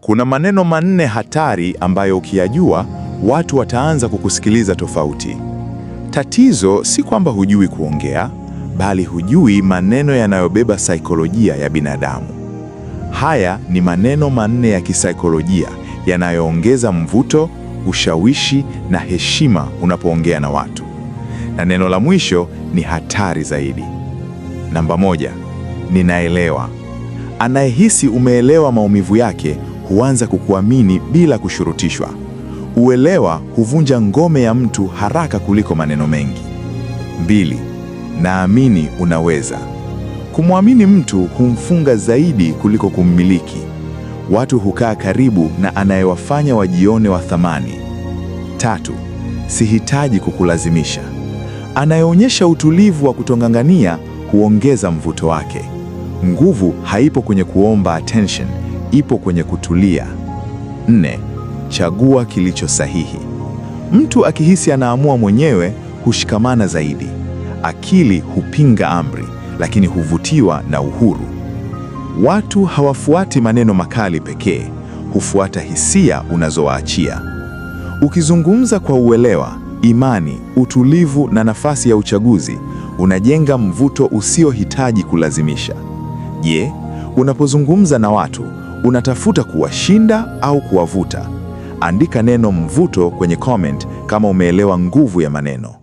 Kuna maneno manne hatari ambayo ukiyajua, watu wataanza kukusikiliza tofauti. Tatizo si kwamba hujui kuongea, bali hujui maneno yanayobeba saikolojia ya binadamu. Haya ni maneno manne ya kisaikolojia yanayoongeza mvuto, ushawishi na heshima unapoongea na watu. Na neno la mwisho ni hatari zaidi. Namba 1, ninaelewa. Anayehisi umeelewa maumivu yake huanza kukuamini bila kushurutishwa. Uelewa huvunja ngome ya mtu haraka kuliko maneno mengi. 2, naamini unaweza. Kumwamini mtu humfunga zaidi kuliko kummiliki. Watu hukaa karibu na anayewafanya wajione wa thamani. 3, sihitaji kukulazimisha. Anayeonyesha utulivu wa kutong'ang'ania huongeza mvuto wake. Nguvu haipo kwenye kuomba attention, ipo kwenye kutulia. 4, chagua kilicho sahihi. Mtu akihisi anaamua mwenyewe hushikamana zaidi. Akili hupinga amri, lakini huvutiwa na uhuru. Watu hawafuati maneno makali pekee, hufuata hisia unazowaachia. Ukizungumza kwa uelewa, imani, utulivu na nafasi ya uchaguzi, unajenga mvuto usiohitaji kulazimisha. Je, unapozungumza na watu, unatafuta kuwashinda au kuwavuta? Andika neno mvuto kwenye comment kama umeelewa nguvu ya maneno.